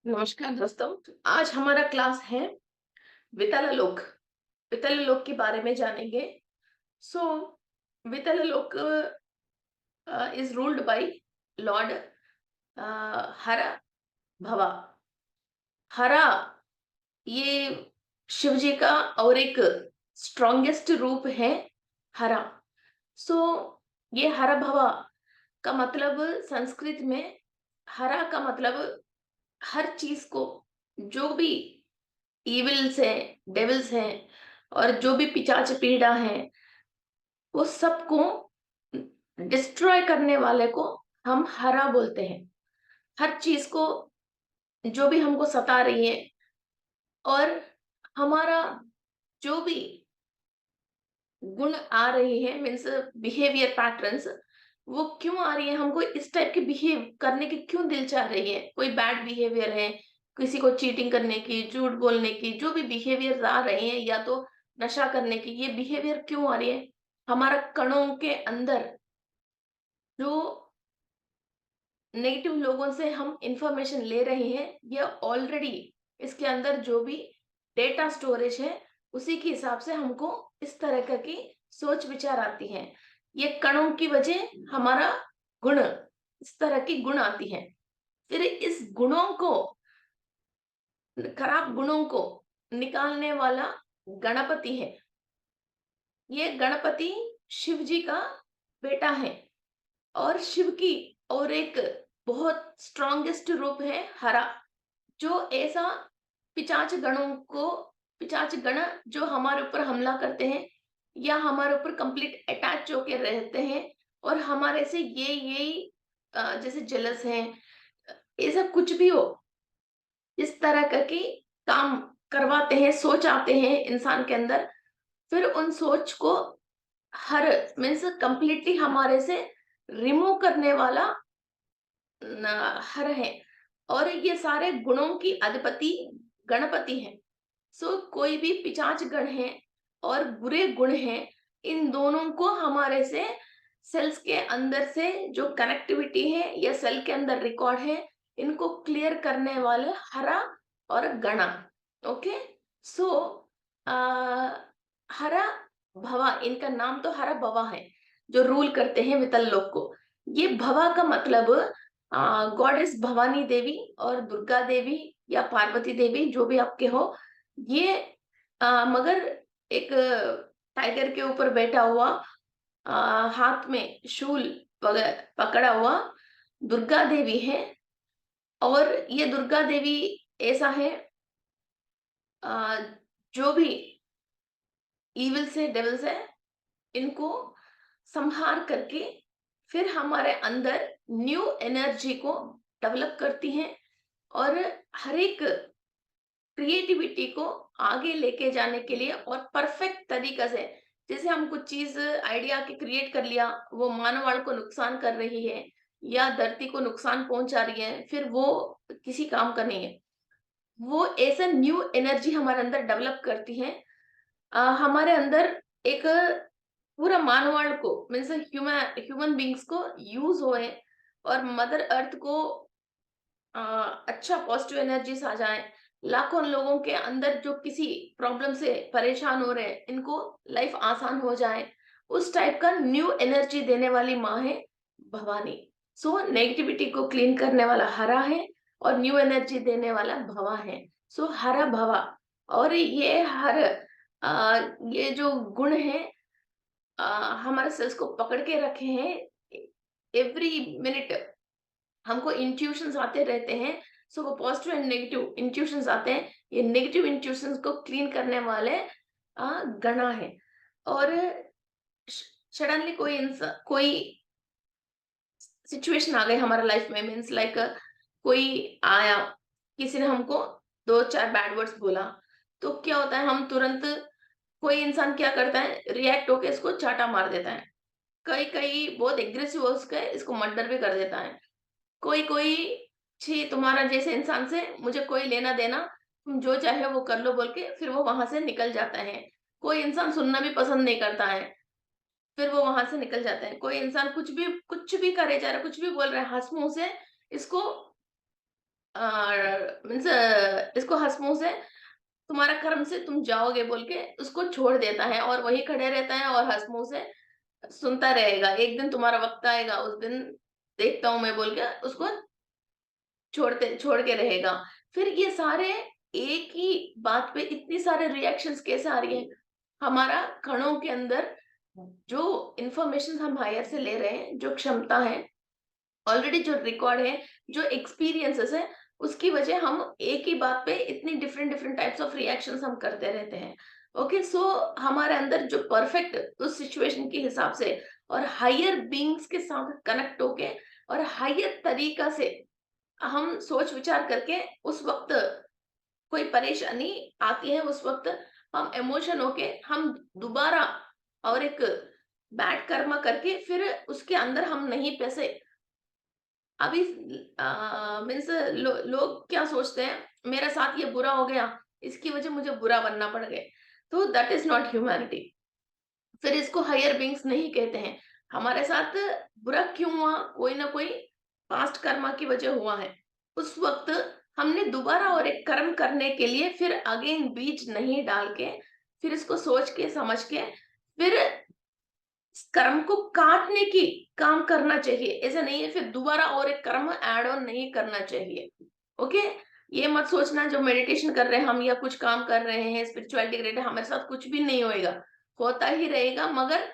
नमस्कार दोस्तों। आज हमारा क्लास है वितललोक। वितललोक के बारे में जानेंगे। सो वितललोक इज रूल्ड बाय लॉर्ड हरा भवा। हरा ये शिव जी का और एक स्ट्रॉन्गेस्ट रूप है हरा। सो ये हरा भवा का मतलब संस्कृत में हरा का मतलब हर चीज को, जो भी इविल्स हैं, डेविल्स हैं और जो भी पिशाच पीड़ा है, वो सबको डिस्ट्रॉय करने वाले को हम हरा बोलते हैं। हर चीज को जो भी हमको सता रही है और हमारा जो भी गुण आ रही है, मीन्स बिहेवियर पैटर्न्स, वो क्यों आ रही है, हमको इस टाइप के बिहेव करने की क्यों दिल चाह रही है। कोई बैड बिहेवियर है, किसी को चीटिंग करने की, झूठ बोलने की, जो भी बिहेवियर आ रहे हैं, या तो नशा करने की, ये बिहेवियर क्यों आ रही है। हमारा कणों के अंदर जो नेगेटिव लोगों से हम इंफॉर्मेशन ले रहे हैं, ये ऑलरेडी इसके अंदर जो भी डेटा स्टोरेज है, उसी के हिसाब से हमको इस तरह का की सोच विचार आती है। ये कणों की वजह हमारा गुण, इस तरह की गुण आती है। फिर इस गुणों को, खराब गुणों को निकालने वाला गणपति है। ये गणपति शिव जी का बेटा है और शिव की और एक बहुत स्ट्रॉन्गेस्ट रूप है हरा, जो ऐसा पिशाच गणों को, पिशाच गण जो हमारे ऊपर हमला करते हैं या हमारे ऊपर कंप्लीट अटैच होके रहते हैं और हमारे से ये जैसे जेलस हैं, ऐसा कुछ भी हो, इस तरह का की काम करवाते हैं, सोच आते हैं इंसान के अंदर। फिर उन सोच को हर मीन्स कंप्लीटली हमारे से रिमूव करने वाला हर है। और ये सारे गुणों की अधिपति गणपति है। सो कोई भी पिशाच गण है और बुरे गुण हैं, इन दोनों को हमारे से सेल्स के अंदर से जो कनेक्टिविटी है या सेल के अंदर रिकॉर्ड है, इनको क्लियर करने वाले हरा और गणा। ओके। सो हरा भवा, इनका नाम तो हरा भवा है, जो रूल करते हैं वितल लोक को। ये भवा का मतलब गॉडेस भवानी देवी और दुर्गा देवी या पार्वती देवी, जो भी आपके हो। ये मगर एक टाइगर के ऊपर बैठा हुआ, हाथ में शूल पकड़ा हुआ दुर्गा देवी है। और ये दुर्गा देवी ऐसा है, अ, जो भी इविल से, डेविल से, इनको संहार करके फिर हमारे अंदर न्यू एनर्जी को डेवलप करती हैं और हर एक क्रिएटिविटी को आगे लेके जाने के लिए और परफेक्ट तरीका से, जैसे हम कुछ चीज आइडिया के क्रिएट कर लिया, वो मानवाड़ को नुकसान कर रही है या धरती को नुकसान पहुंचा रही है, फिर वो किसी काम का नहीं है। वो ऐसा न्यू एनर्जी हमारे अंदर डेवलप करती है। हमारे अंदर एक पूरा मानवाड़ को, मीन्स ह्यूमन ह्यूमन बींग्स को यूज होए और मदर अर्थ को अ, अच्छा पॉजिटिव एनर्जीज आ जाए। लाखों लोगों के अंदर जो किसी प्रॉब्लम से परेशान हो रहे हैं, इनको लाइफ आसान हो जाए, उस टाइप का न्यू एनर्जी देने वाली माँ है भवानी। सो नेगेटिविटी को क्लीन करने वाला हरा है और न्यू एनर्जी देने वाला भवा है। सो हरा भवा। और ये ये जो गुण है, अ, हमारे सेल्स को पकड़ के रखे हैं। एवरी मिनट हमको इंट्यूशंस आते रहते हैं। सो वो पॉजिटिव एंड नेगेटिव इंट्यूशंस आते हैं। ये नेगेटिव इंट्यूशंस को क्लीन करने वाले गणा है। और सडनली कोई सिचुएशन आ गई हमारे लाइफ में, मीन्स लाइक कोई आया, किसी ने हमको दो चार बैड वर्ड्स बोला, तो क्या होता है, हम तुरंत, कोई इंसान क्या करता है, रिएक्ट होके इसको चाटा मार देता है। कई कई बहुत एग्रेसिव हो उसके, इसको मर्डर भी कर देता है। कोई कोई, छी तुम्हारा जैसे इंसान से मुझे कोई लेना देना, तुम जो चाहे वो कर लो बोल के फिर वो वहां से निकल जाता है। कोई इंसान सुनना भी पसंद नहीं करता है, फिर वो वहां से निकल जाता है। कोई इंसान कुछ भी करे जा रहा है, कुछ भी बोल रहा है हंस मुंह से, इसको मीन्स इसको हंसमुंह से तुम्हारा कर्म से तुम जाओगे बोल के उसको छोड़ देता है, और वही खड़े रहता है और हंसमुंह से सुनता रहेगा। एक दिन तुम्हारा वक्त आएगा, उस दिन देखता हूँ मैं बोल के उसको छोड़ के रहेगा। फिर ये सारे एक ही बात पे इतनी सारे रिएक्शंस कैसे आ रही है? हमारा कणों के अंदर जो इंफॉर्मेशन हम हायर से ले रहे हैं, जो क्षमता है, ऑलरेडी जो रिकॉर्ड है, जो एक्सपीरियंसेस है, उसकी वजह हम एक ही बात पे इतनी different different types of reactions हम करते रहते हैं। ओके, सो हमारे अंदर जो परफेक्ट उस सिचुएशन के हिसाब से और हायर बीइंग्स के साथ कनेक्ट होके और हायर तरीका से हम सोच विचार करके उस वक्त कोई परेशानी आती है, उस वक्त हम इमोशन होके हम दोबारा और एक बैड कर्मा करके फिर उसके अंदर हम नहीं फंसे। अभी मीन्स लोग क्या सोचते हैं, मेरे साथ ये बुरा हो गया, इसकी वजह मुझे बुरा बनना पड़ गया, तो दैट इज नॉट ह्यूमैनिटी। फिर इसको हायर बीइंग्स नहीं कहते हैं। हमारे साथ बुरा क्यों हुआ? कोई ना कोई पास्ट कर्मा की वजह हुआ है। उस वक्त हमने दोबारा और एक कर्म करने के लिए फिर अगेन बीज नहीं डाल के, फिर इसको सोच के समझ के फिर कर्म को काटने की काम करना चाहिए। ऐसा नहीं है फिर दोबारा और एक कर्म ऐड ऑन नहीं करना चाहिए। ओके, ये मत सोचना जो मेडिटेशन कर रहे हैं हम या कुछ काम कर रहे हैं स्पिरिचुअलिटी के रिलेटेड हमारे साथ कुछ भी नहीं होएगा, होता ही रहेगा, मगर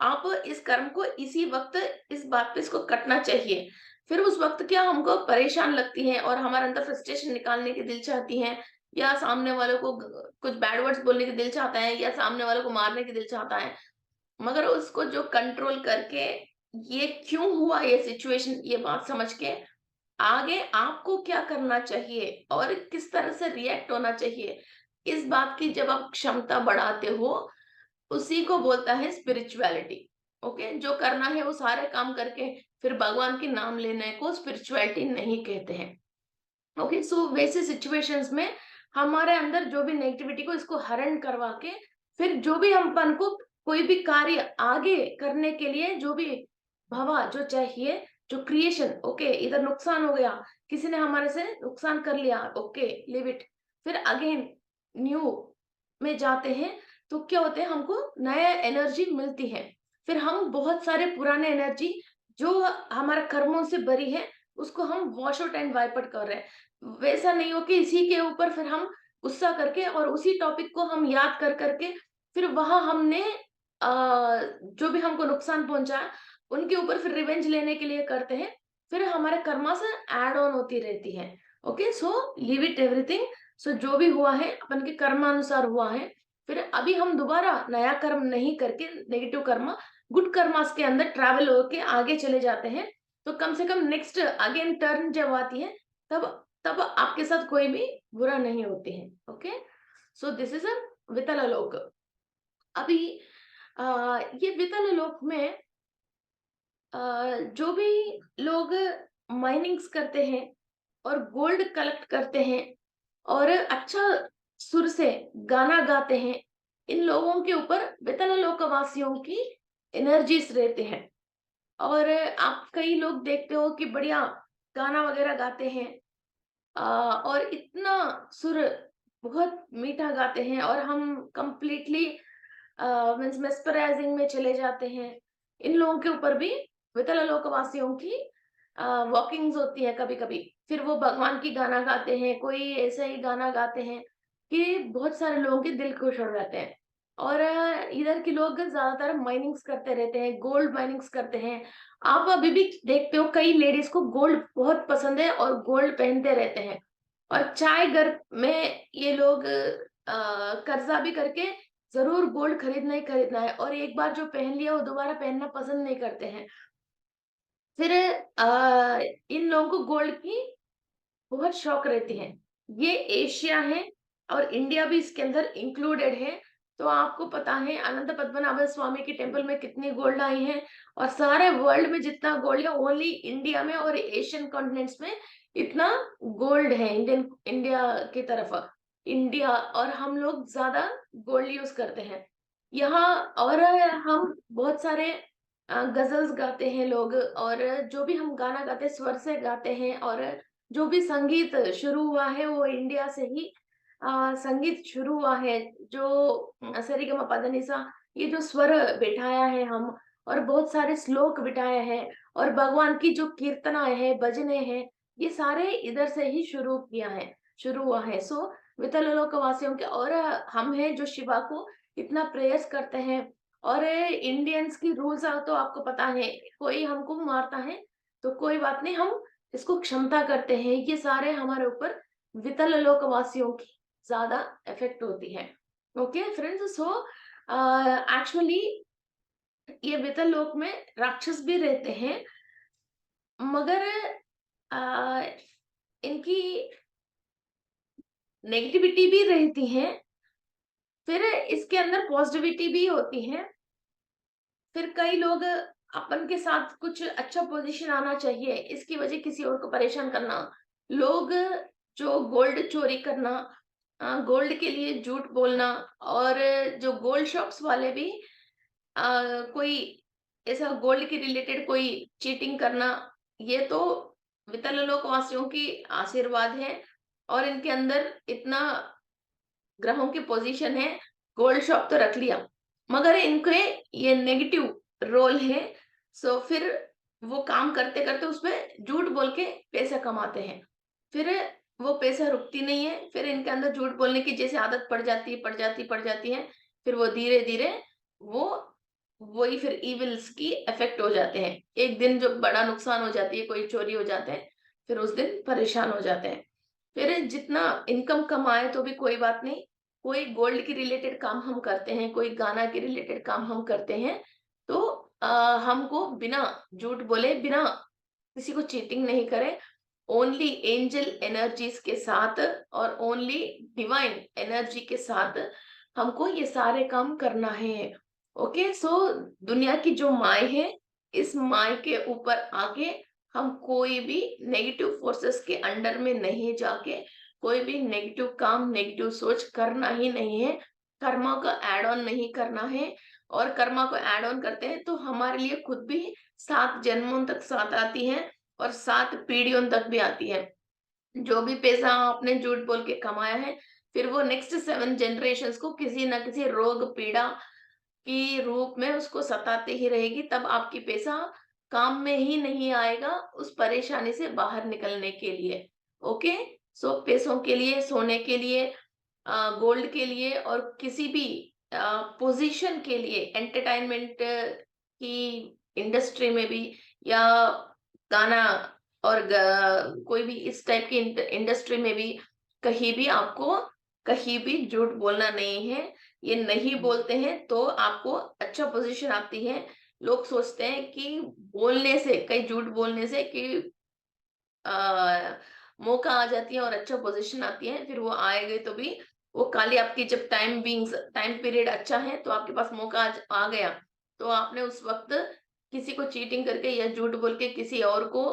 आप इस कर्म को इसी वक्त इस बात पे इसको कटना चाहिए। फिर उस वक्त क्या हमको परेशान लगती है और हमारे अंदर फ्रस्ट्रेशन निकालने की दिल चाहती है, या सामने वालों को कुछ बैड वर्ड्स बोलने की दिल चाहता है, या सामने वालों को मारने की दिल चाहता है, मगर उसको जो कंट्रोल करके ये क्यों हुआ ये सिचुएशन, ये बात समझ के आगे आपको क्या करना चाहिए और किस तरह से रिएक्ट होना चाहिए, इस बात की जब आप क्षमता बढ़ाते हो, उसी को बोलता है स्पिरिचुअलिटी। ओके, जो करना है वो सारे काम करके फिर भगवान के नाम लेने को स्पिरिचुअलिटी नहीं कहते हैं। ओके, सो वैसे सिचुएशंस में हमारे अंदर जो भी नेगेटिविटी को इसको हरण करवा के फिर जो भी हमपन को कोई भी कार्य आगे करने के लिए जो भी भवा जो चाहिए, जो क्रिएशन, ओके इधर नुकसान हो गया, किसी ने हमारे से नुकसान कर लिया, ओके लिव इट, फिर अगेन न्यू में जाते हैं, तो क्या होते हैं हमको नया एनर्जी मिलती है। फिर हम बहुत सारे पुराने एनर्जी जो हमारे कर्मों से भरी है उसको हम wash out and wipe out कर रहे हैं। वैसा नहीं हो कि इसी के ऊपर फिर हम गुस्सा करके और उसी टॉपिक को हम याद कर करके फिर वहां हमने जो भी हमको नुकसान पहुंचाया उनके ऊपर फिर रिवेंज लेने के लिए करते हैं। फिर हमारे कर्मा से ऐड ऑन होती रहती है। Okay, so leave it everything. सो जो भी हुआ है अपन के कर्मानुसार हुआ है, फिर अभी हम दोबारा नया कर्म नहीं करके नेगेटिव कर्मा गुड कर्मास के अंदर ट्रैवल होके आगे चले जाते हैं। तो कम से कम नेक्स्ट अगेन टर्न जब आती है तब तब आपके साथ कोई भी बुरा नहीं होती है। Okay, so this is a Vital Lok. अभी ये वितल लोक में जो भी लोग माइनिंग्स करते हैं और गोल्ड कलेक्ट करते हैं और अच्छा सुर से गाना गाते हैं, इन लोगों के ऊपर वितल लोक वासियों की एनर्जीज रहते हैं। और आप कई लोग देखते हो कि बढ़िया गाना वगैरह गाते हैं, और इतना सुर बहुत मीठा गाते हैं और हम कंप्लीटली मीन्स मेस्पराइजिंग में चले जाते हैं। इन लोगों के ऊपर भी वितल लोकवासियों की वॉकिंग्स होती है कभी कभी। फिर वो भगवान की गाना गाते हैं, कोई ऐसा ही गाना गाते हैं कि बहुत सारे लोगों के दिल खुश हो जाते हैं। और इधर के लोग ज्यादातर माइनिंग्स करते रहते हैं, गोल्ड माइनिंग्स करते हैं। आप अभी भी देखते हो कई लेडीज को गोल्ड बहुत पसंद है और गोल्ड पहनते रहते हैं। और चाय घर में ये लोग कर्जा भी करके जरूर गोल्ड खरीदना ही खरीदना है, और एक बार जो पहन लिया वो दोबारा पहनना पसंद नहीं करते हैं। फिर इन लोगों को गोल्ड की बहुत शौक रहती है। ये एशिया है और इंडिया भी इसके अंदर इंक्लूडेड है। तो आपको पता है अनंत पद्मनाभ स्वामी की टेम्पल में कितनी गोल्ड आई है, और सारे वर्ल्ड में जितना गोल्ड है ओनली इंडिया में और एशियन कॉन्टिनेंट्स में इतना गोल्ड है। इंडिया की तरफ इंडिया, और हम लोग ज्यादा गोल्ड यूज करते हैं यहाँ। और हम बहुत सारे गजल्स गाते हैं लोग, और जो भी हम गाना गाते हैं स्वर से गाते हैं, और जो भी संगीत शुरू हुआ है वो इंडिया से ही संगीत शुरू हुआ है। जो सरिगम पदनिसा, ये जो स्वर बिठाया है हम, और बहुत सारे श्लोक बिठाए हैं, और भगवान की जो कीर्तनाएं है, भजने हैं, ये सारे इधर से ही शुरू हुआ है। सो वितल लोक वासियों के, और हम हैं जो शिवा को इतना प्रेयर्स करते हैं। और इंडियंस की रूल्स तो आपको पता है, कोई हमको मारता है तो कोई बात नहीं, हम इसको क्षमता करते हैं। ये सारे हमारे ऊपर वितल लोक वासियों की ज्यादा इफेक्ट होती है। ओके फ्रेंड्स, सो एक्चुअली ये वितल लोक में राक्षस भी रहते हैं, मगर आ, इनकी नेगेटिविटी भी रहती है, फिर इसके अंदर पॉजिटिविटी भी होती है। फिर कई लोग अपन के साथ कुछ अच्छा पोजीशन आना चाहिए, इसकी वजह किसी और को परेशान करना, लोग जो गोल्ड चोरी करना, गोल्ड के लिए झूठ बोलना, और जो गोल्ड शॉप्स वाले भी कोई ऐसा गोल्ड के रिलेटेड कोई चीटिंग करना, ये तो वितल लोक वासियों की आशीर्वाद है। और इनके अंदर इतना ग्रहों की पोजीशन है, गोल्ड शॉप तो रख लिया, मगर इनके ये नेगेटिव रोल है। सो फिर वो काम करते करते उसमें झूठ बोल के पैसा कमाते हैं, फिर वो पैसा रुकती नहीं है, फिर इनके अंदर झूठ बोलने की जैसे आदत पड़ जाती है, फिर वो धीरे धीरे वो वही फिर इविल्स की इफेक्ट हो जाते हैं। एक दिन जो बड़ा नुकसान हो जाती है, कोई चोरी हो जाते हैं, फिर उस दिन परेशान हो जाते हैं। फिर जितना इनकम कमाए तो भी कोई बात नहीं, कोई गोल्ड के रिलेटेड काम हम करते हैं, कोई गाना के रिलेटेड काम हम करते हैं, तो हमको बिना झूठ बोले, बिना किसी को चीटिंग नहीं करे, ओनली एंजल एनर्जीज के साथ और ओनली डिवाइन एनर्जी के साथ हमको ये सारे काम करना है। ओके, सो दुनिया की जो माय है, इस माय के ऊपर आके हम कोई भी नेगेटिव फोर्सेस के अंडर में नहीं जाके कोई भी नेगेटिव काम, नेगेटिव सोच करना ही नहीं है। कर्मा का एड ऑन नहीं करना है, और कर्मा को एड ऑन करते हैं तो हमारे लिए खुद भी 7 जन्मों तक साथ आती है, और 7 पीढ़ियों तक भी आती है। जो भी पैसा आपने झूठ बोल के कमाया है, फिर वो नेक्स्ट 7 जनरेशंस को किसी ना किसी रोग पीड़ा की रूप में उसको सताते ही रहेगी, तब आपकी पैसा काम में ही नहीं आएगा उस परेशानी से बाहर निकलने के लिए। ओके, सो पैसों के लिए, सोने के लिए, गोल्ड के लिए, और किसी भी पोजीशन के लिए, एंटरटेनमेंट की इंडस्ट्री में भी, या गाना और कोई भी इस टाइप की इंडस्ट्री में भी, कहीं भी आपको कहीं भी झूठ बोलना नहीं है। ये नहीं बोलते हैं तो आपको अच्छा पोजीशन आती है। लोग सोचते हैं कि बोलने से, कई झूठ बोलने से कि मौका आ जाती है और अच्छा पोजीशन आती है, फिर वो आएगी तो भी वो खाली आपकी, जब टाइम पीरियड अच्छा है तो आपके पास मौका आ गया, तो आपने उस वक्त किसी को चीटिंग करके या झूठ बोल के किसी और को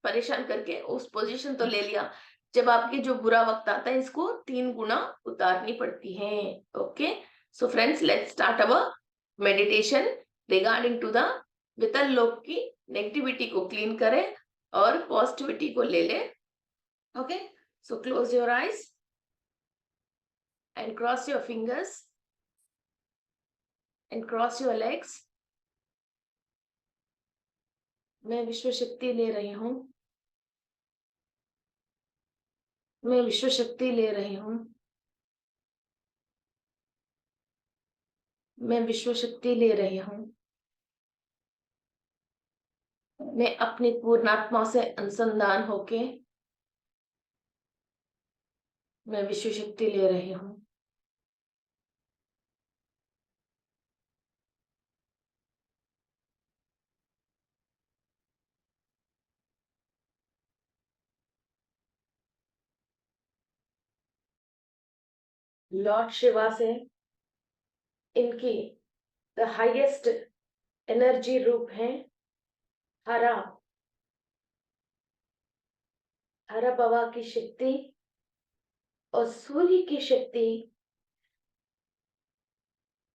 परेशान करके उस पोजीशन तो ले लिया। जब आपके जो बुरा वक्त आता है, इसको 3 गुना उतारनी पड़ती है। Okay, so friends, let's start our meditation regarding to the Vital Lok की नेगेटिविटी को क्लीन करें और पॉजिटिविटी को ले ले। Okay, so close your eyes and cross your fingers and cross your legs. मैं विश्व शक्ति ले रही हूँ, मैं विश्व शक्ति ले रही हूँ, मैं विश्व शक्ति ले रही हूँ। मैं अपनी पूर्णात्मा से अनुसंधान होके मैं विश्व शक्ति ले रही हूँ। लॉर्ड शिवा से इनकी द हाईएस्ट एनर्जी रूप है हरा, हरा बाबा की शक्ति और सूर्य की शक्ति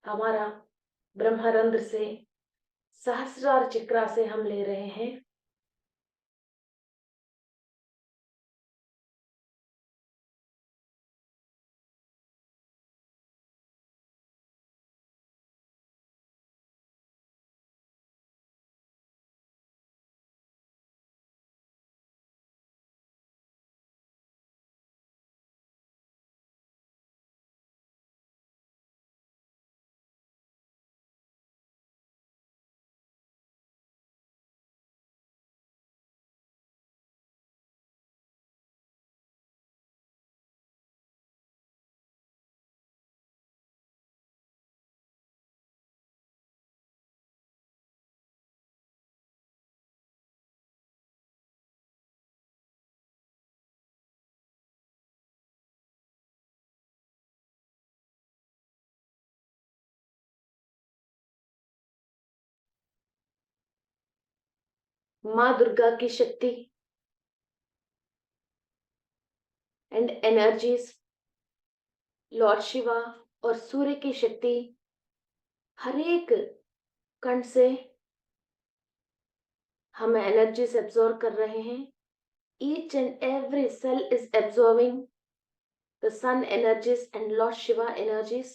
हमारा ब्रह्मरंध्र से, सहस्रार चक्रा से हम ले रहे हैं। माँ दुर्गा की शक्ति एंड एनर्जीज, लॉर्ड शिवा और सूर्य की शक्ति हर एक कण से हम एनर्जी से एब्जॉर्ब कर रहे हैं. Each and every cell is absorbing the sun energies and lord Shiva energies.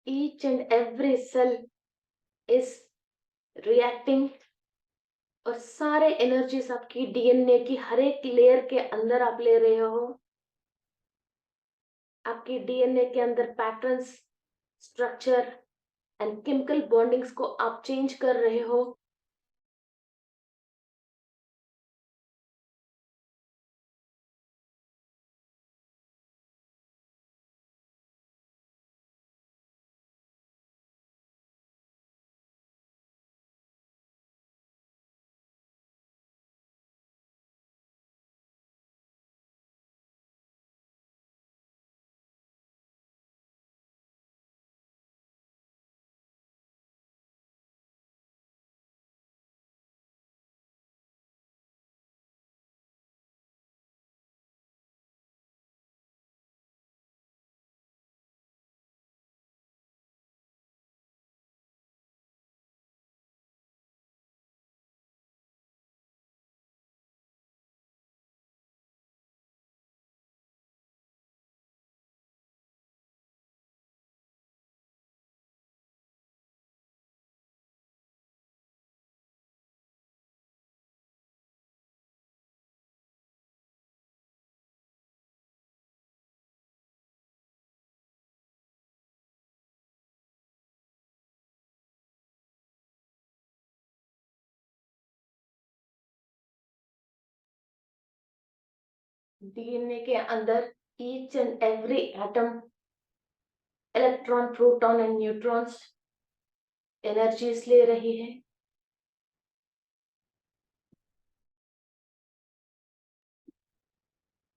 Each and every cell is reacting और सारे एनर्जीज आपकी डीएनए की हर एक लेयर के अंदर आप ले रहे हो. आपकी डीएनए के अंदर patterns, structure and chemical bondings को आप चेंज कर रहे हो. डीएनए के अंदर each and every atom, electron, proton and neutrons energies ले रही है.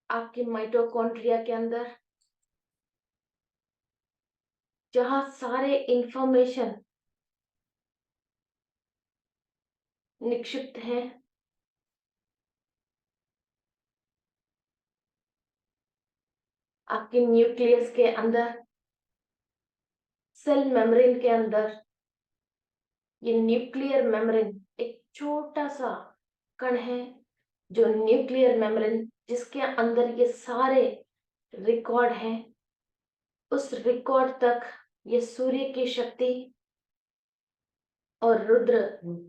आपके माइटोकॉन्ड्रिया के अंदर जहां सारे इंफॉर्मेशन निक्षिप्त हैं, आपके न्यूक्लियस के अंदर, सेल मेम्ब्रेन के अंदर. ये न्यूक्लियर मेम्ब्रेन एक छोटा सा कण है, जो न्यूक्लियर मेम्ब्रेन जिसके अंदर ये सारे रिकॉर्ड हैं. उस रिकॉर्ड तक ये सूर्य की शक्ति और रुद्र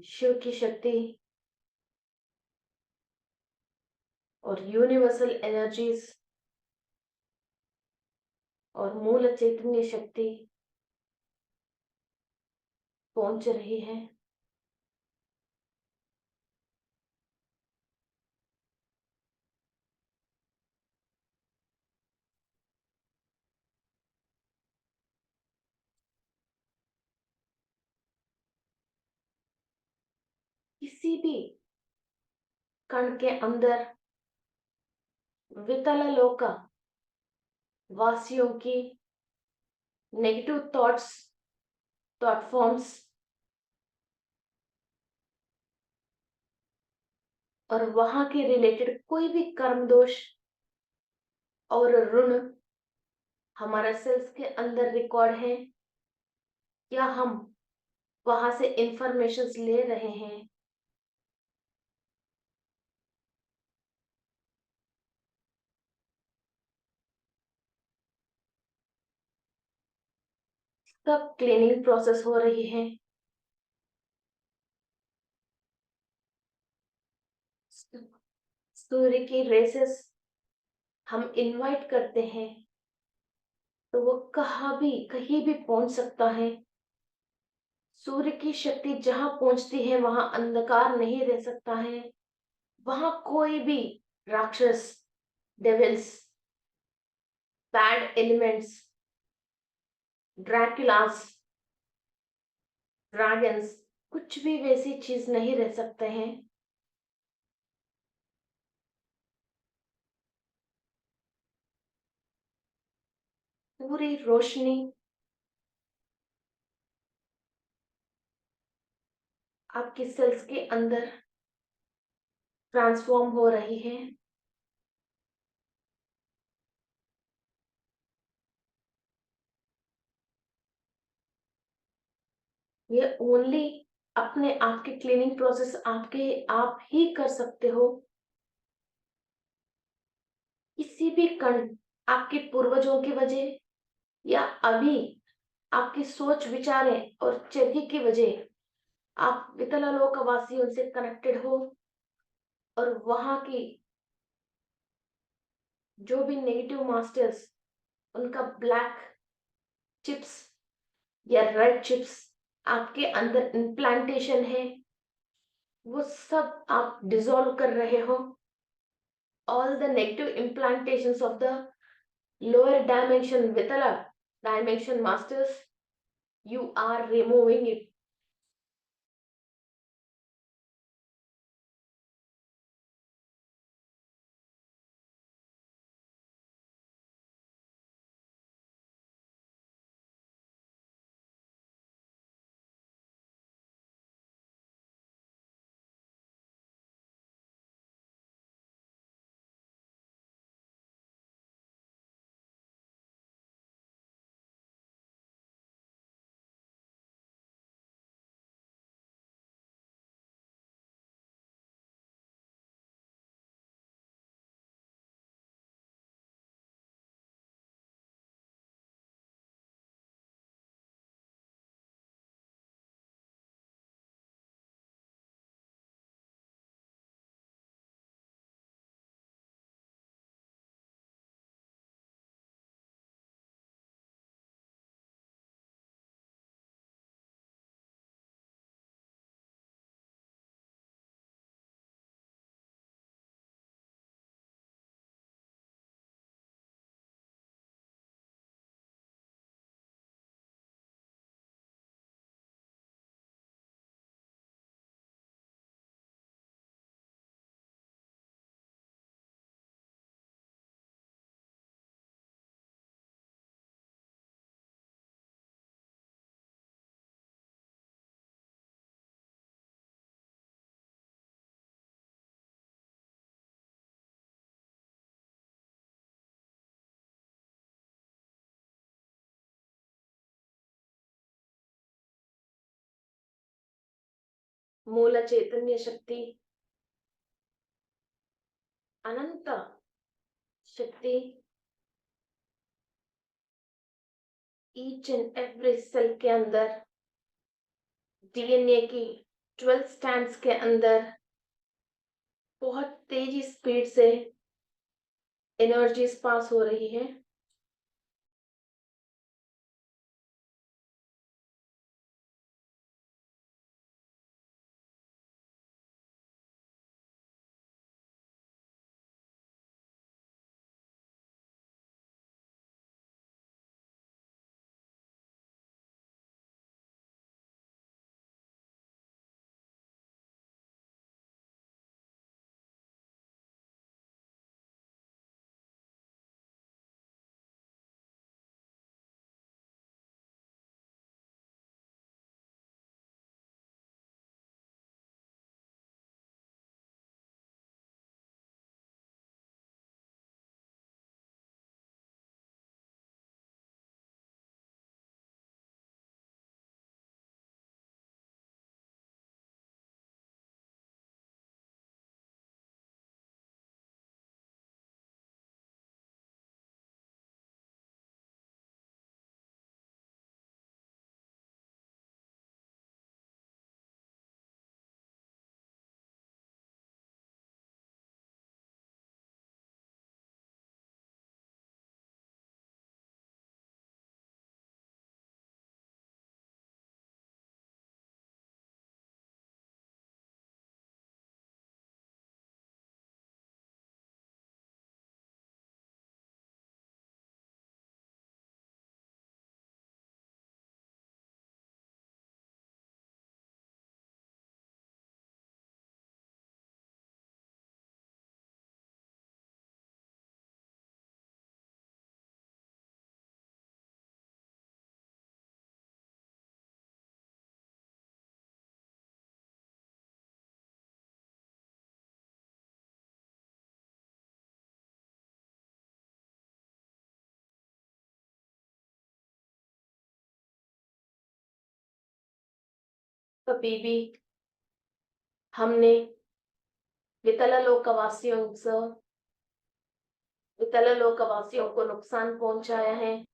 शिव की शक्ति और यूनिवर्सल एनर्जीज और मूल चैतन्य शक्ति पहुंच रही है. किसी भी कण के अंदर वितल लोका वासियों की नेगेटिव थॉट फॉर्म्स और वहां के रिलेटेड कोई भी कर्म दोष और ऋण हमारा सेल्स के अंदर रिकॉर्ड है, या हम वहां से इंफॉर्मेशन ले रहे हैं, सब क्लीनिंग प्रोसेस हो रही है। सूर्य की रेसेस हम इनवाइट करते हैं तो वो कहीं भी पहुंच सकता है। सूर्य की शक्ति जहां पहुंचती है वहां अंधकार नहीं रह सकता है। वहां कोई भी राक्षस, डेविल्स, बैड एलिमेंट्स, ड्रैकुलास, ड्रैगन्स, कुछ भी वैसी चीज नहीं रह सकते हैं। पूरी रोशनी आपकी सेल्स के अंदर ट्रांसफॉर्म हो रही है। ये ओनली अपने आप के क्लीनिंग प्रोसेस आपके आप ही कर सकते हो। किसी भी कण आपके पूर्वजों की वजह या अभी आपकी सोच विचारें और चर्या की वजह आप वितलालोक वासियों से कनेक्टेड हो, और वहां की जो भी नेगेटिव मास्टर्स, उनका ब्लैक चिप्स या रेड चिप्स आपके अंदर इम्प्लांटेशन है, वो सब आप डिसॉल्व कर रहे हो। All the negative implantations of the lower dimension vitala dimension masters, you are removing it. मूल चैतन्य शक्ति, अनंत शक्ति ईच एंड एवरी सेल के अंदर, डीएनए की 12 स्टैंड्स के अंदर बहुत तेजी स्पीड से एनर्जीज पास हो रही है। कभी भी हमने वितला लोकवासियों को नुकसान पहुंचाया है,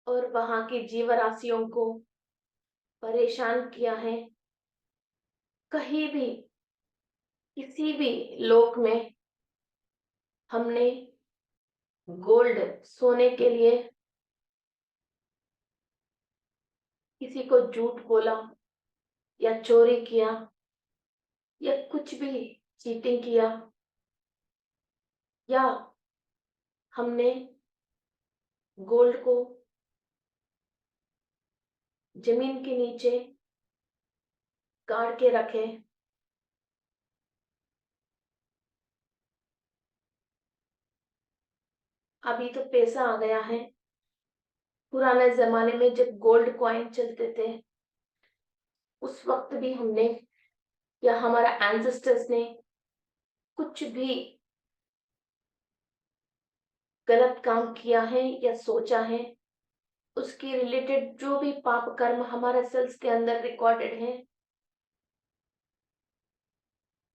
और वहां की जीवराशियों को परेशान किया है। कहीं भी किसी भी लोक में हमने गोल्ड सोने के लिए किसी को झूठ बोला या चोरी किया या कुछ भी चीटिंग किया, या हमने गोल्ड को जमीन के नीचे गाड़ के रखे, अभी तो पैसा आ गया है। पुराने जमाने में जब गोल्ड कॉइन चलते थे, उस वक्त भी हमने या हमारा एंसेस्टर्स ने कुछ भी गलत काम किया है या सोचा है, उसकी रिलेटेड जो भी पाप कर्म हमारे सेल्स के अंदर रिकॉर्डेड है,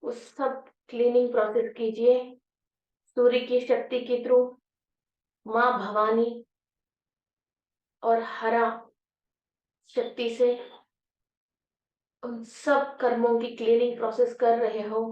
उस सब क्लीनिंग प्रोसेस कीजिए सूर्य की शक्ति के थ्रू, माँ भवानी और हरा शक्ति से उन सब कर्मों की क्लीनिंग प्रोसेस कर रहे हो।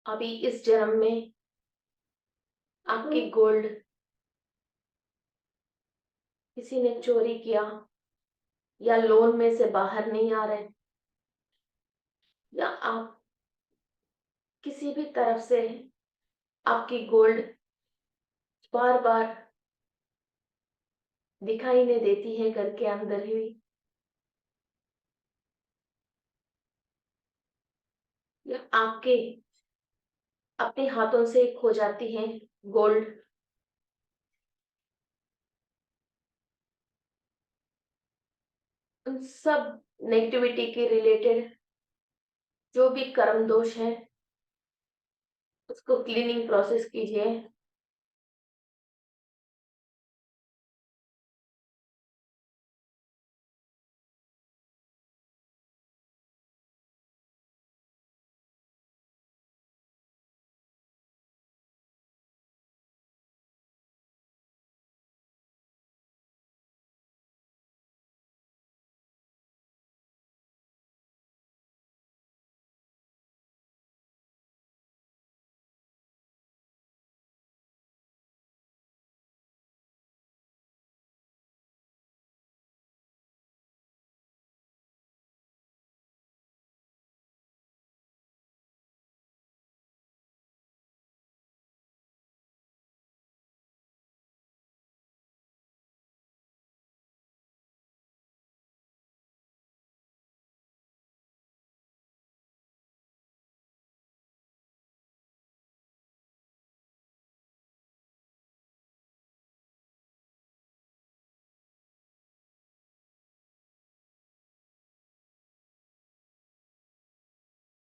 अभी इस जन्म में आपकी गोल्ड किसी ने चोरी किया या लोन में से बाहर नहीं आ रहे, या आप किसी भी तरफ से आपकी गोल्ड बार बार दिखाई नहीं देती है घर के अंदर ही, या आपके अपने हाथों से खो जाती है गोल्ड, उन सब नेगेटिविटी के रिलेटेड जो भी कर्म दोष है, उसको क्लीनिंग प्रोसेस कीजिए।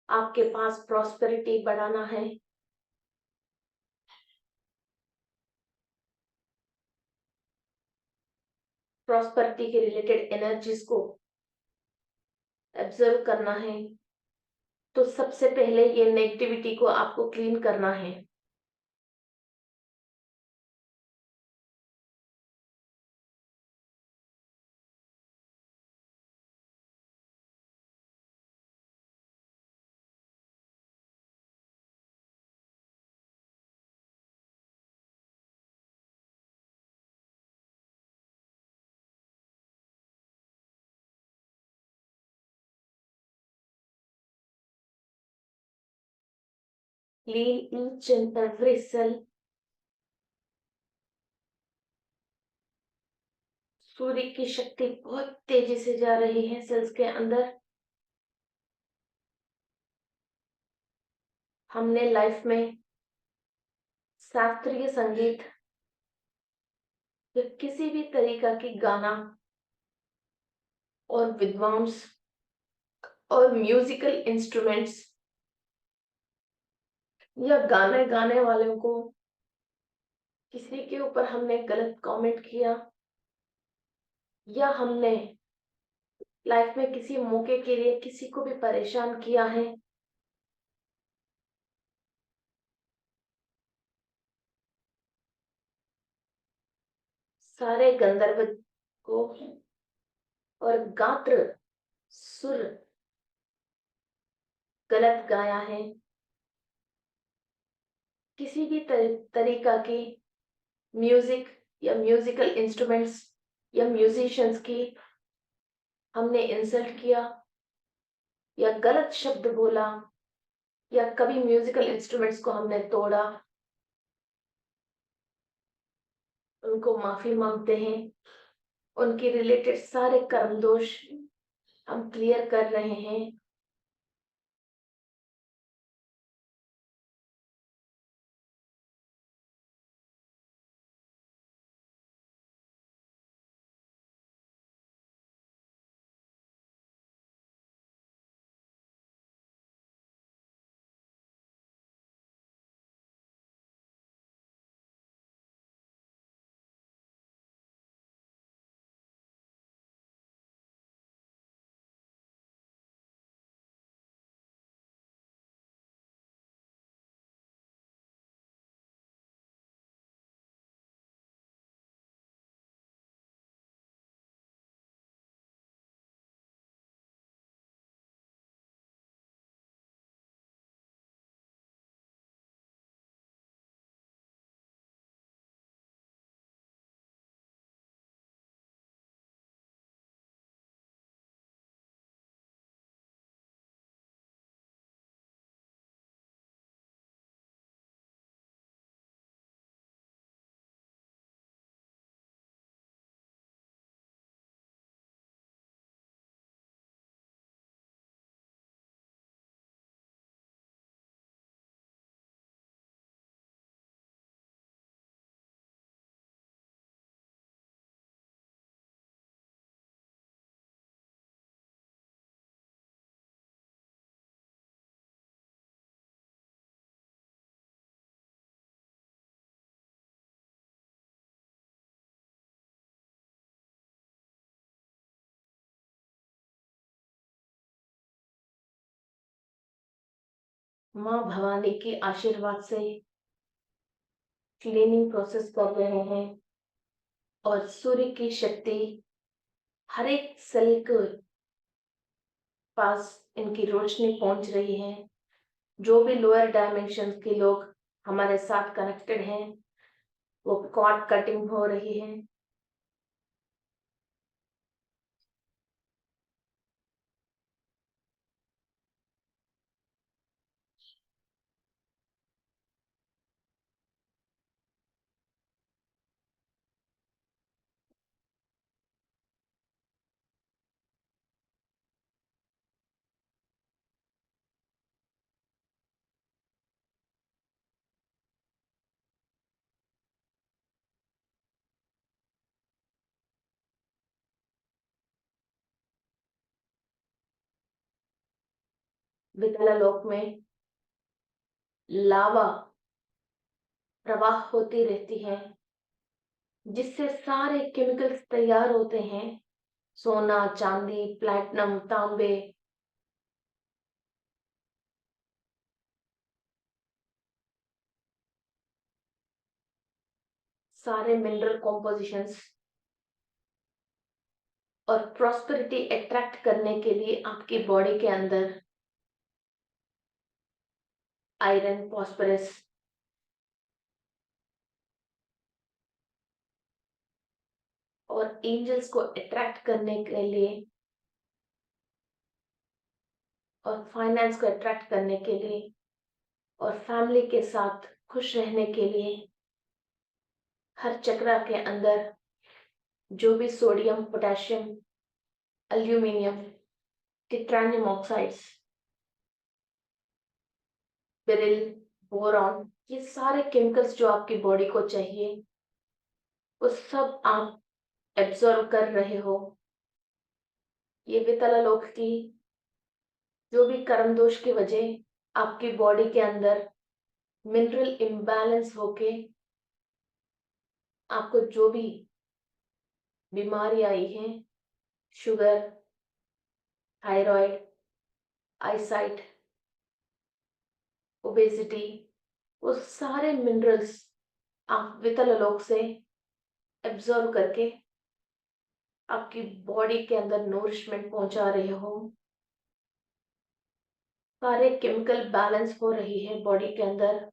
आपके पास प्रॉस्पेरिटी बढ़ाना है, प्रॉस्पेरिटी के रिलेटेड एनर्जीज को एब्जर्व करना है, तो सबसे पहले ये नेगेटिविटी को आपको क्लीन करना है। Clean each and every cell. सूर्य की शक्ति बहुत तेजी से जा रही है सेल्स के अंदर। हमने लाइफ में शास्त्रीय संगीत या किसी भी तरीका की गाना और विद्वांस और म्यूजिकल इंस्ट्रूमेंट्स या गाने गाने वालों को किसी के ऊपर हमने गलत कमेंट किया या हमने लाइफ में किसी मौके के लिए किसी को भी परेशान किया है, सारे गंधर्व को और गात्र सुर गलत गाया है, किसी भी तरीका की म्यूजिक या म्यूजिकल इंस्ट्रूमेंट्स या म्यूजिशियंस की हमने इंसल्ट किया या गलत शब्द बोला या कभी म्यूजिकल इंस्ट्रूमेंट्स को हमने तोड़ा, उनको माफी मांगते हैं। उनके रिलेटेड सारे कर्म दोष हम क्लियर कर रहे हैं। माँ भवानी के आशीर्वाद से क्लीनिंग प्रोसेस कर रहे हैं और सूर्य की शक्ति हर एक सेल के पास इनकी रोशनी पहुंच रही है। जो भी लोअर डायमेंशन के लोग हमारे साथ कनेक्टेड हैं, वो कॉर्ड कटिंग हो रही है। विद्यालय लोक में लावा प्रवाह होती रहती है, जिससे सारे केमिकल्स तैयार होते हैं। सोना, चांदी, प्लैटिनम, तांबे, सारे मिनरल कॉम्पोजिशंस और प्रॉस्पेरिटी अट्रैक्ट करने के लिए आपकी बॉडी के अंदर आयरन, फॉस्फोरस और एंजल्स को अट्रैक्ट करने के लिए और फाइनेंस को अट्रैक्ट करने के लिए और फैमिली के साथ खुश रहने के लिए हर चक्रा के अंदर जो भी sodium, potassium, aluminium, titanium oxides, beryl, boron, ये सारे केमिकल्स जो आपकी बॉडी को चाहिए वो सब आप एब्जॉर्ब कर रहे हो। ये वितलालोक की जो भी कर्म दोष की वजह आपकी बॉडी के अंदर मिनरल इम्बैलेंस होके आपको जो भी बीमारी आई है, शुगर, थायराइड, आईसाइट, ओबेसिटी, वो सारे मिनरल्स आप वितलालोक से एब्जॉर्ब करके आपकी बॉडी के अंदर नोरिशमेंट पहुंचा रहे हो। सारे केमिकल बैलेंस हो रही है बॉडी के अंदर।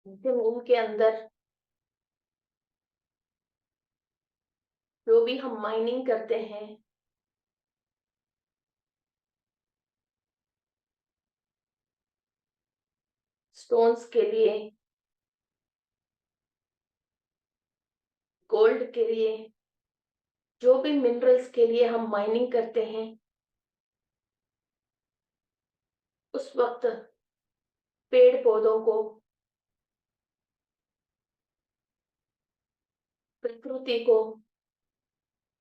जमीन के अंदर जो भी हम माइनिंग करते हैं, स्टोन्स के लिए, गोल्ड के लिए, जो भी मिनरल्स के लिए हम माइनिंग करते हैं, उस वक्त पेड़ पौधों को, प्रकृति को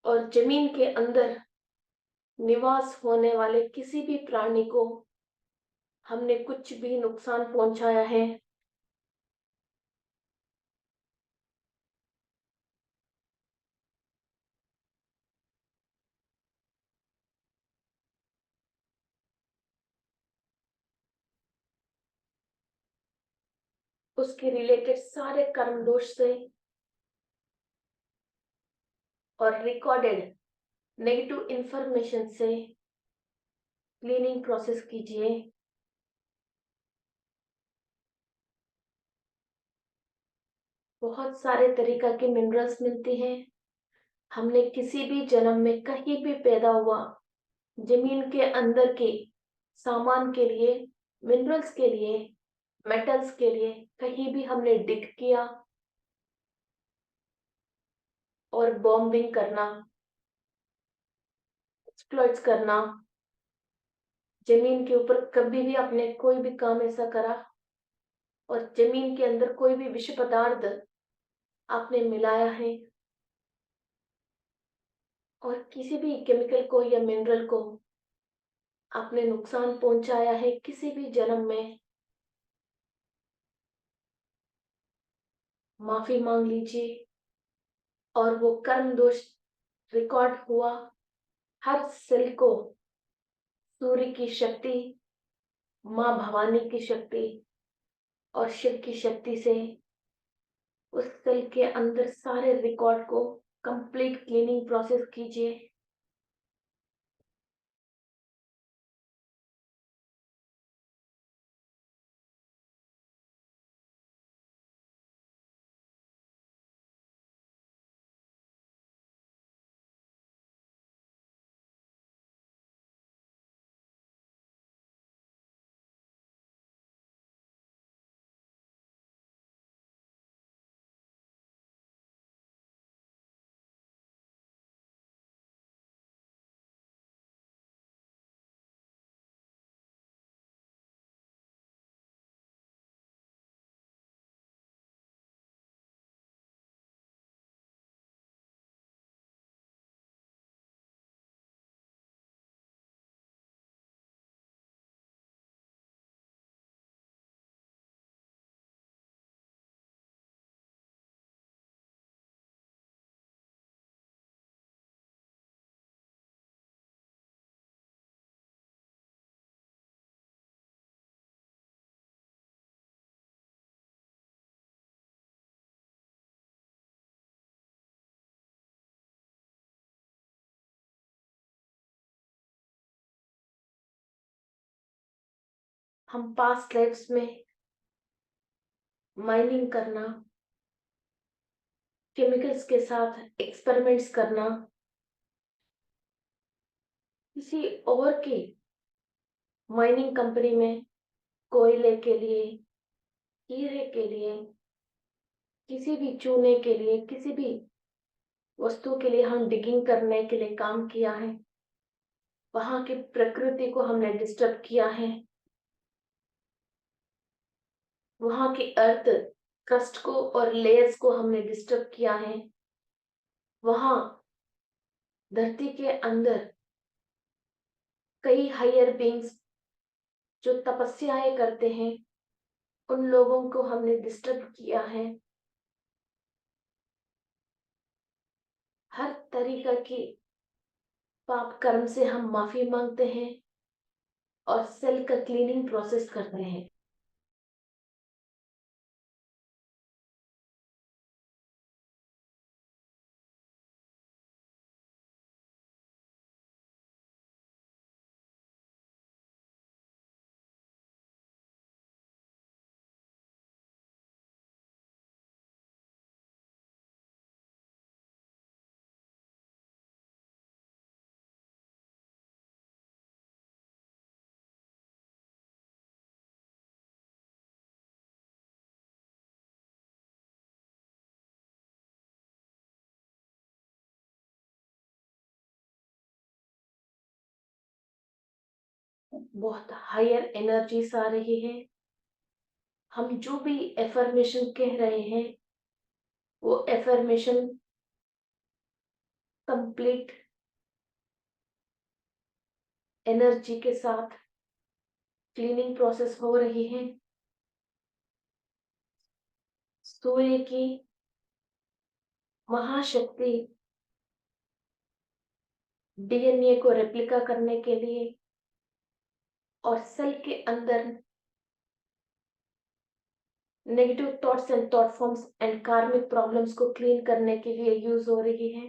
और जमीन के अंदर निवास होने वाले किसी भी प्राणी को हमने कुछ भी नुकसान पहुंचाया है, उसके रिलेटेड सारे कर्म दोष से और रिकॉर्डेड नेगेटिव इंफॉर्मेशन से क्लीनिंग प्रोसेस कीजिए। बहुत सारे तरीका के मिनरल्स मिलते हैं। हमने किसी भी जन्म में कहीं भी पैदा हुआ, जमीन के अंदर के सामान के लिए, मिनरल्स के लिए, मेटल्स के लिए कहीं भी हमने डिग किया और बॉम्बिंग करना, एक्सप्लॉइट्स करना, जमीन के ऊपर कभी भी आपने कोई भी काम ऐसा करा और जमीन के अंदर कोई भी विषय पदार्थ आपने मिलाया है और किसी भी केमिकल को या मिनरल को आपने नुकसान पहुंचाया है किसी भी जन्म में, माफी मांग लीजिए। और वो कर्म दोष रिकॉर्ड हुआ हर सेल को सूर्य की शक्ति, माँ भवानी की शक्ति और शिव की शक्ति से उस सेल के अंदर सारे रिकॉर्ड को कंप्लीट क्लीनिंग प्रोसेस कीजिए। हम पास्ट लाइफ्स में माइनिंग करना, केमिकल्स के साथ एक्सपेरिमेंट्स करना, किसी और की माइनिंग कंपनी में कोयले के लिए, हीरे के लिए, किसी भी चूने के लिए, किसी भी वस्तु के लिए हम डिगिंग करने के लिए काम किया है। वहां की प्रकृति को हमने डिस्टर्ब किया है, वहां की अर्थ क्रस्ट को और लेयर्स को हमने डिस्टर्ब किया है। वहां धरती के अंदर कई हायर बींग्स जो तपस्याएं करते हैं, उन लोगों को हमने डिस्टर्ब किया है। हर तरीका की पाप कर्म से हम माफी मांगते हैं और सेल का क्लीनिंग प्रोसेस करते हैं। बहुत हायर एनर्जीज आ रही है। हम जो भी एफर्मेशन कह रहे हैं वो एफर्मेशन कंप्लीट एनर्जी के साथ क्लीनिंग प्रोसेस हो रही है। सूर्य की महाशक्ति डीएनए को रेप्लिका करने के लिए और सेल के अंदर negative thoughts and thought forms and कार्मिक प्रॉब्लम्स को क्लीन करने के लिए यूज हो रही है।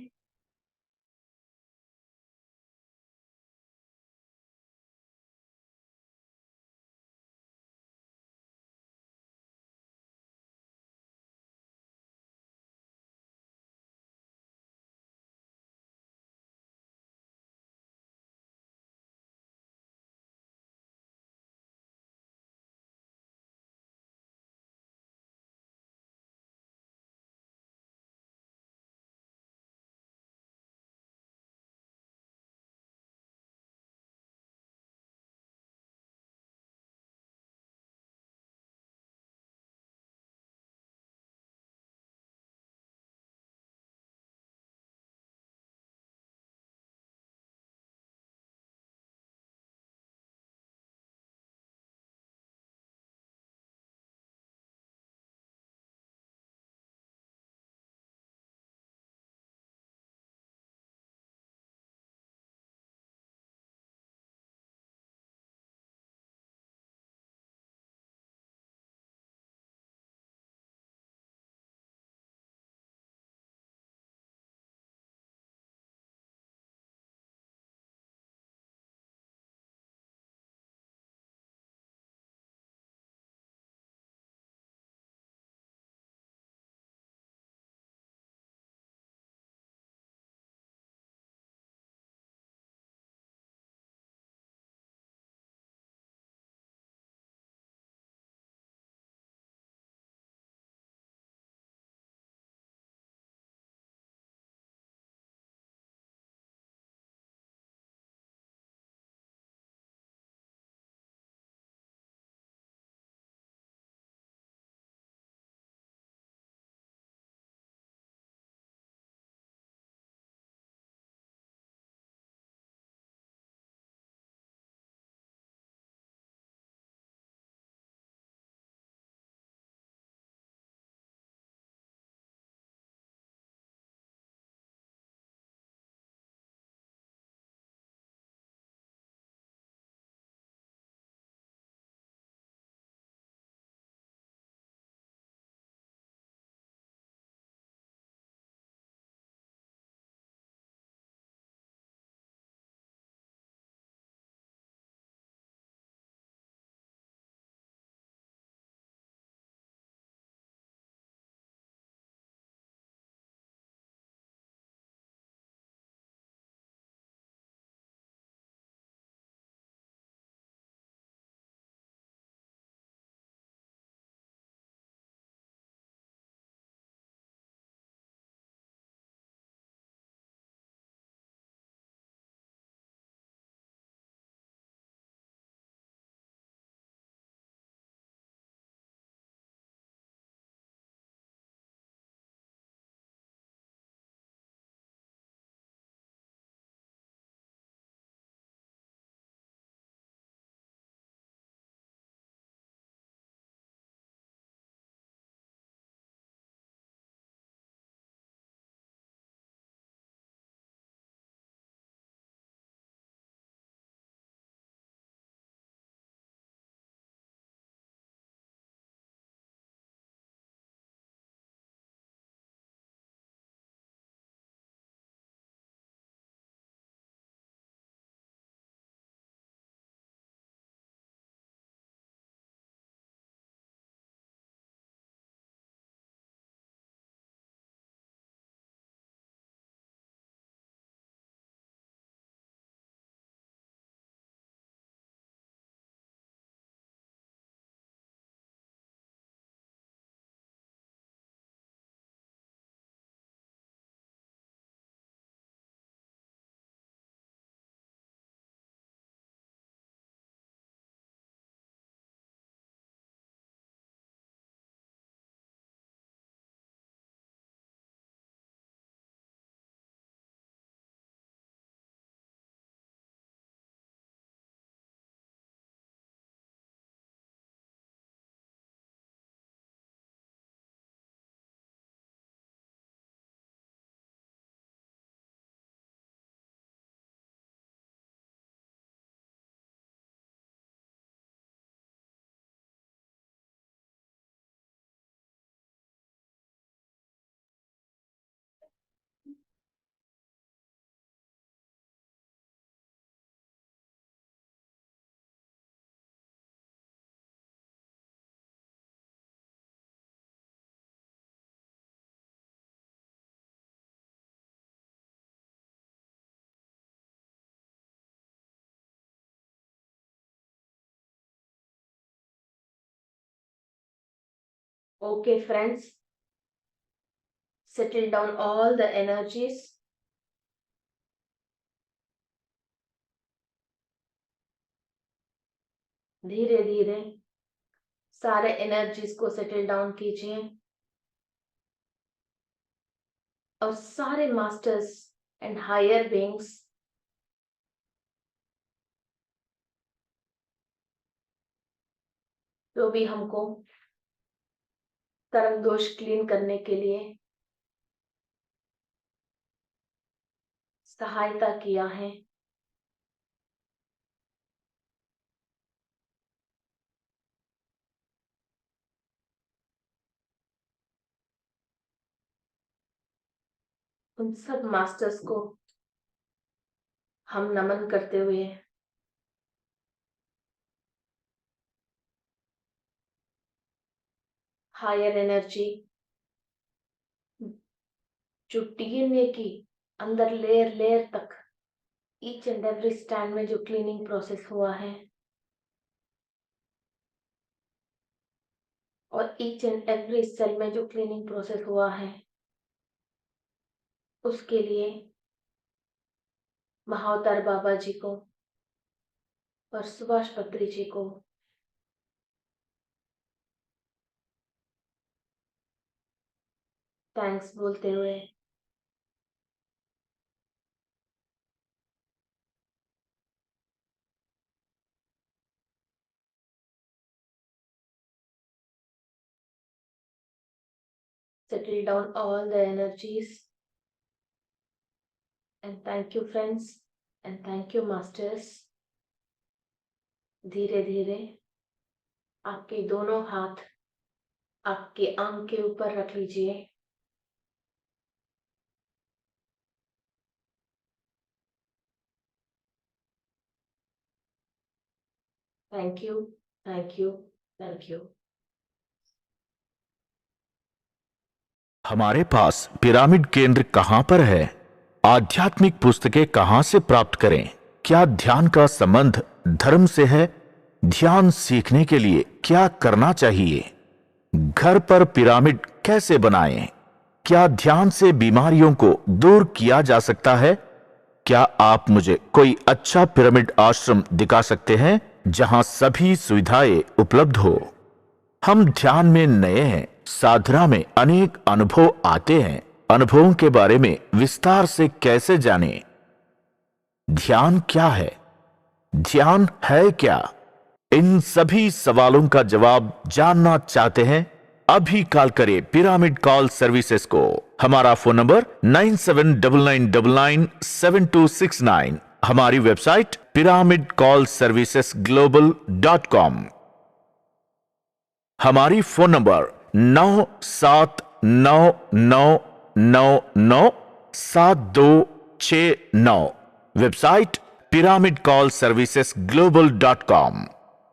Okay, friends, settle down all the energies. धीरे धीरे सारे एनर्जीज को सेटल डाउन कीजिए और सारे मास्टर्स एंड हायर बीइंग्स जो भी हमको कर्म दोष क्लीन करने के लिए सहायता किया है, उन सब मास्टर्स को हम नमन करते हुए हायर एनर्जी जो डीएनए की अंदर लेयर लेयर तक ईच एंड एवरी स्टैंड में जो क्लीनिंग प्रोसेस हुआ है और ईच एंड एवरी सेल में जो क्लीनिंग प्रोसेस हुआ है, उसके लिए महाअवतार बाबा जी को और सुभाष पत्री जी को थैंक्स बोलते हुए settle down all the energies and thank you friends and thank you masters. धीरे धीरे आपके दोनों हाथ आपके आंख के ऊपर रख लीजिए। Thank you, thank you, thank you. हमारे पास पिरामिड केंद्र कहां पर है? आध्यात्मिक पुस्तकें कहां से प्राप्त करें? क्या ध्यान का संबंध धर्म से है? ध्यान सीखने के लिए क्या करना चाहिए? घर पर पिरामिड कैसे बनाएं? क्या ध्यान से बीमारियों को दूर किया जा सकता है? क्या आप मुझे कोई अच्छा पिरामिड आश्रम दिखा सकते हैं जहां सभी सुविधाएं उपलब्ध हो? हम ध्यान में नए हैं, साधना में अनेक अनुभव आते हैं। अनुभवों के बारे में विस्तार से कैसे जानें? ध्यान क्या है? ध्यान है क्या? इन सभी सवालों का जवाब जानना चाहते हैं? अभी कॉल करें पिरामिड कॉल सर्विसेज को। हमारा फोन नंबर 9799997269। हमारी वेबसाइट pyramidcallservicesglobal.com। हमारी फोन नंबर 9799997269। Website pyramidcallservicesglobal.com।